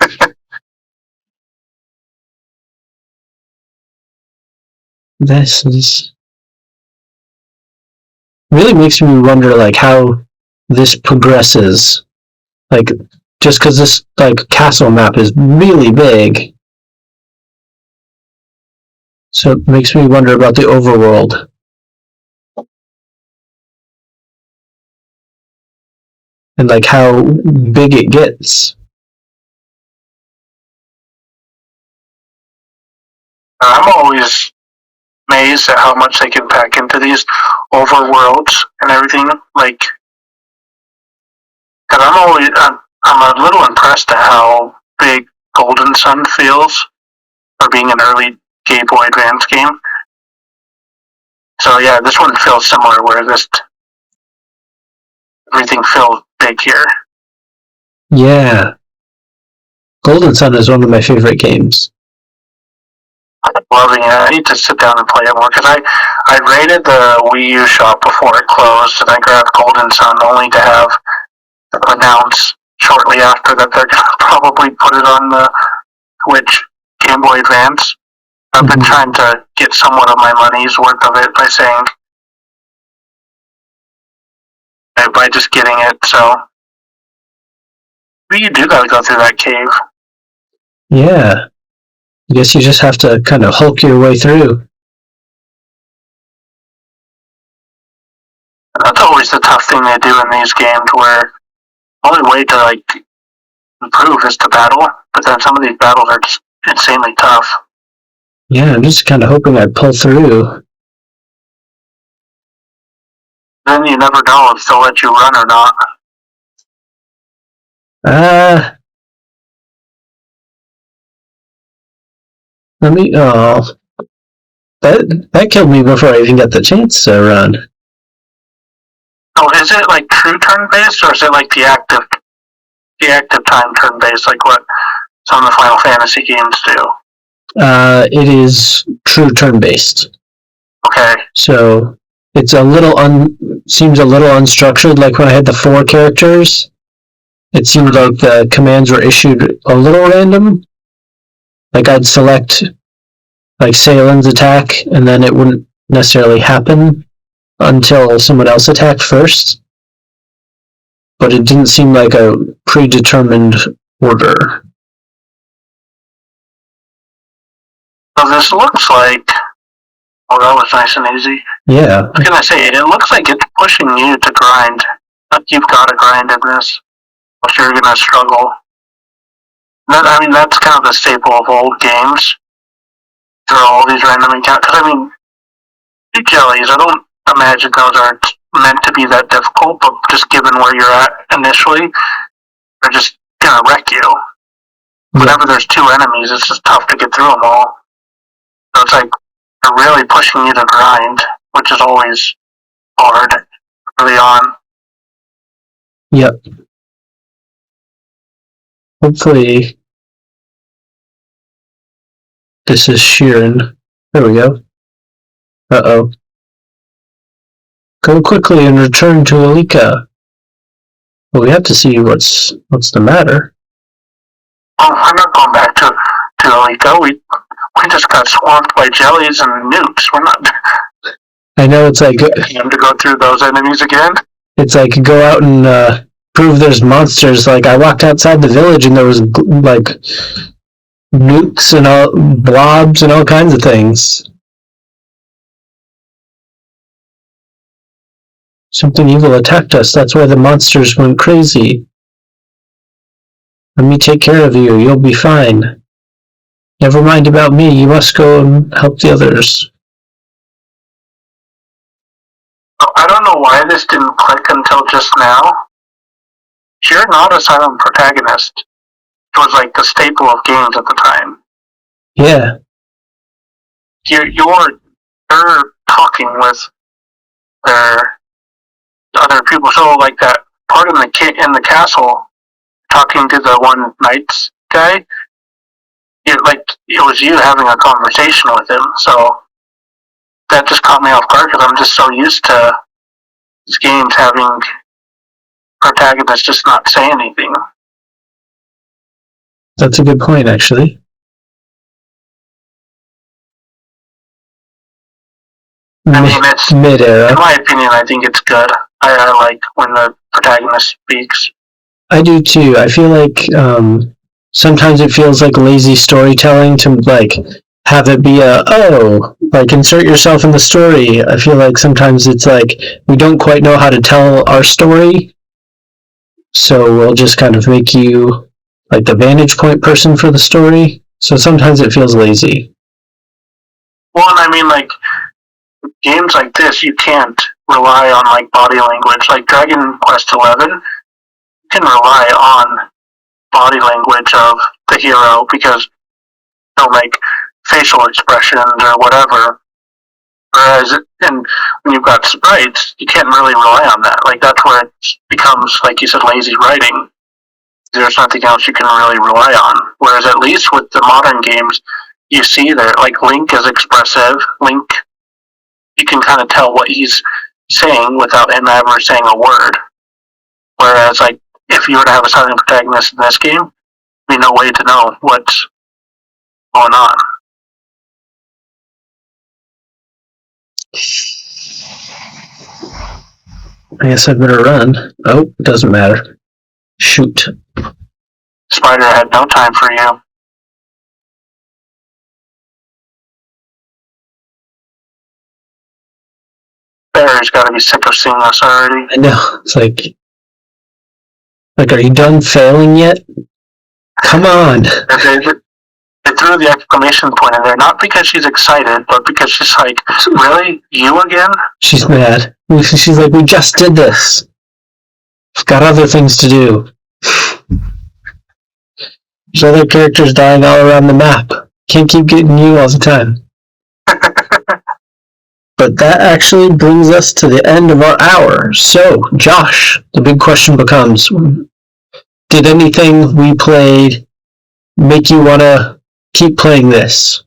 This is really makes me wonder, like, how this progresses. Like, just because this like castle map is really big, so it makes me wonder about the overworld. And like how big it gets. I'm always amazed at how much they can pack into these overworlds and everything. Like, cause I'm a little impressed at how big Golden Sun feels for being an early Game Boy Advance game. So yeah, this one feels similar, where everything feels big here. Yeah. Golden Sun is one of my favorite games. I'm loving it. I need to sit down and play it more, because I raided the Wii U shop before it closed, and I grabbed Golden Sun only to have them announce shortly after that they're going to probably put it on the Switch, Game Boy Advance. I've been trying to get somewhat of my money's worth of it by saying, by just getting it, so. You do gotta go through that cave. Yeah. I guess you just have to kind of hulk your way through. That's always the tough thing they do in these games, where the only way to, like, improve is to battle, but then some of these battles are just insanely tough. Yeah, I'm just kind of hoping I pull through. Then you never know if they'll let you run or not. Let me. Oh, that killed me before I even got the chance to run. Oh, is it like true turn-based, or is it like the active time turn-based, like what some of the Final Fantasy games do? It is true turn-based. Okay. So it's a little seems a little unstructured. Like when I had the 4 characters, it seemed like the commands were issued a little random. Like I'd select like Salen's attack, and then it wouldn't necessarily happen until someone else attacked first. But it didn't seem like a predetermined order. So this looks like... Oh, that was nice and easy. Yeah. What can I say? It looks like it's pushing you to grind. Like you've got to grind in this, or you're going to struggle. That's kind of the staple of old games. There are all these random encounters. Because, jellies, I don't imagine those are meant to be that difficult, but just given where you're at initially, they're just going to wreck you. Whenever there's 2 enemies, it's just tough to get through them all. So it's like, they're really pushing you to grind, which is always hard early on. Yep. Hopefully, this is Sheeran. There we go. Uh-oh. Go quickly and return to Alika. Well, we have to see what's the matter. Oh, I'm not going back to Alika. We just got swamped by jellies and nukes. We're not... I know it's like... to go through those enemies again? It's like, go out and prove there's monsters. Like, I walked outside the village and there was, like, nukes and all, blobs and all kinds of things. Something evil attacked us. That's why the monsters went crazy. Let me take care of you. You'll be fine. Never mind about me. You must go and help the others. I don't know why this didn't click until just now. You're not a silent protagonist. It was like the staple of games at the time. Yeah. You're talking with their other people. So like that part in the castle, talking to the one knights guy, it was you having a conversation with him. So that just caught me off guard because I'm just so used to these games having protagonists just not say anything. That's a good point, actually. It's mid-era. In my opinion, I think it's good. I like when the protagonist speaks. I do too. I feel like sometimes it feels like lazy storytelling to like have it be like insert yourself in the story. I feel like sometimes it's like we don't quite know how to tell our story, so we'll just kind of make you like the vantage point person for the story. So sometimes it feels lazy. Well, and like games like this, you can't rely on like body language. Like Dragon Quest XI, you can rely on body language of the hero because they'll make facial expressions or whatever. Whereas when you've got sprites, you can't really rely on that. Like that's where it becomes, like you said, lazy writing. There's nothing else you can really rely on. Whereas at least with the modern games, you see there, like Link is expressive. Link, you can kind of tell what he's saying without him ever saying a word. Whereas, like, if you were to have a silent protagonist in this game, there'd be no way to know what's going on. I guess I better run. Oh, doesn't matter. Shoot. Spider had no time for you. Barry's got to be sick of seeing us already. I know. It's like, are you done failing yet? Come on. They threw the exclamation point in there, not because she's excited, but because she's like, really? You again? She's mad. She's like, we just did this. I've got other things to do. There's other characters dying all around the map. Can't keep getting you all the time. But that actually brings us to the end of our hour. So, Josh, the big question becomes, did anything we played make you want to keep playing this?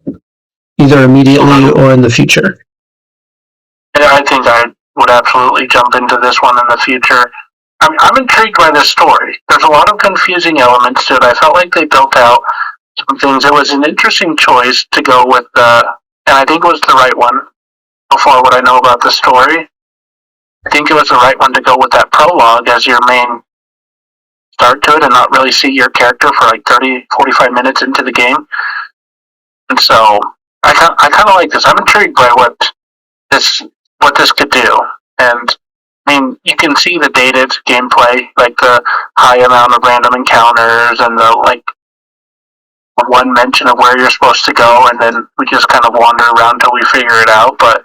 Either immediately or in the future? I think I would absolutely jump into this one in the future. I'm intrigued by this story. There's a lot of confusing elements to it. I felt like they built out some things. It was an interesting choice to go with, and I think it was the right one. So far, what I know about the story, I think it was the right one to go with that prologue as your main start to it and not really see your character for like 30, 45 minutes into the game. And so I kind of like this. I'm intrigued by what this could do. And I mean, you can see the dated gameplay, like the high amount of random encounters and the like one mention of where you're supposed to go, and then we just kind of wander around until we figure it out. But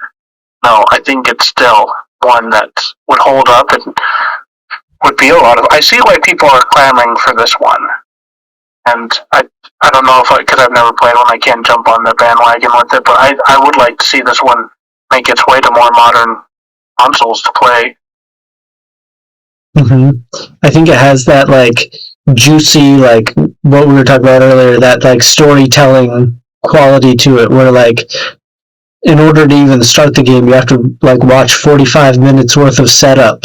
no, I think it's still one that would hold up and would be a lot of. I see why people are clamoring for this one, and I don't know if because I've never played one, I can't jump on the bandwagon with it. But I would like to see this one make its way to more modern consoles to play. Mm-hmm. I think it has that like juicy, like what we were talking about earlier, that like storytelling quality to it, where like in order to even start the game, you have to like watch 45 minutes worth of setup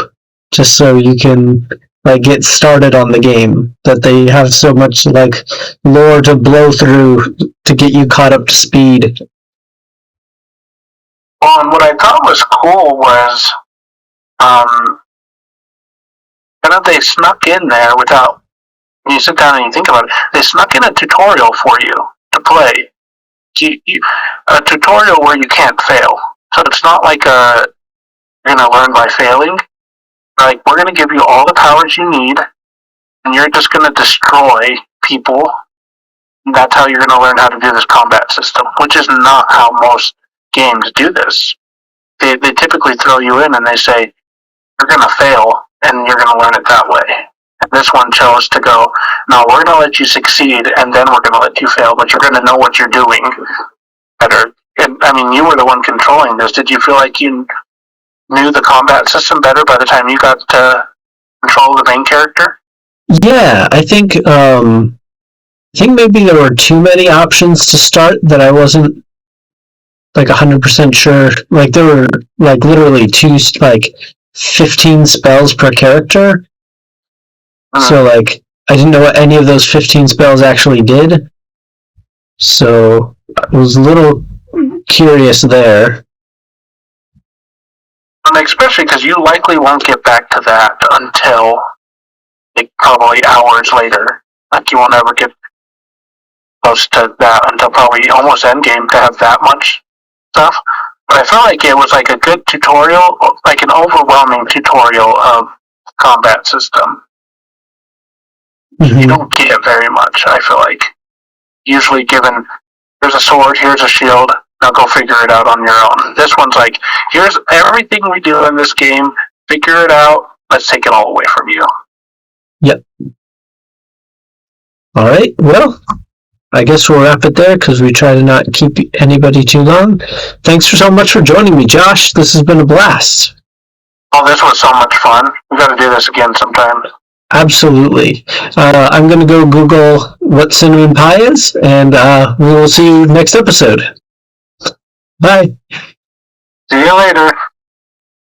just so you can like get started on the game. That they have so much like lore to blow through to get you caught up to speed. Well, and what I thought was cool was, kind of they snuck in there without. When you sit down and you think about it, they snuck in a tutorial for you to play. A tutorial where you can't fail. So it's not like you're going to learn by failing. Like, we're going to give you all the powers you need, and you're just going to destroy people. And that's how you're going to learn how to do this combat system, which is not how most games do this. They typically throw you in and they say, you're going to fail, and you're going to learn it that way. And this one chose to go, no, we're going to let you succeed, and then we're going to let you fail, but you're going to know what you're doing better. And, I mean, you were the one controlling this. Did you feel like you knew the combat system better by the time you got to control the main character? Yeah, I think maybe there were too many options to start that I wasn't like 100% sure. Like there were like literally 15 spells per character. So like I didn't know what any of those 15 spells actually did. So I was a little curious there. And especially because you likely won't get back to that until like probably hours later. Like you won't ever get close to that until probably almost endgame to have that much stuff. But I felt like it was like a good tutorial, like an overwhelming tutorial of combat system. Mm-hmm. You don't get very much, I feel like. Usually given, here's a sword, here's a shield, now go figure it out on your own. This one's like, here's everything we do in this game, figure it out, let's take it all away from you. Yep. Alright, well, I guess we'll wrap it there because we try to not keep anybody too long. Thanks so much for joining me, Josh. This has been a blast. Oh, this was so much fun. We got to do this again sometime. Absolutely. I'm going to go Google what cinnamon pie is, and we will see you next episode. Bye. See you later.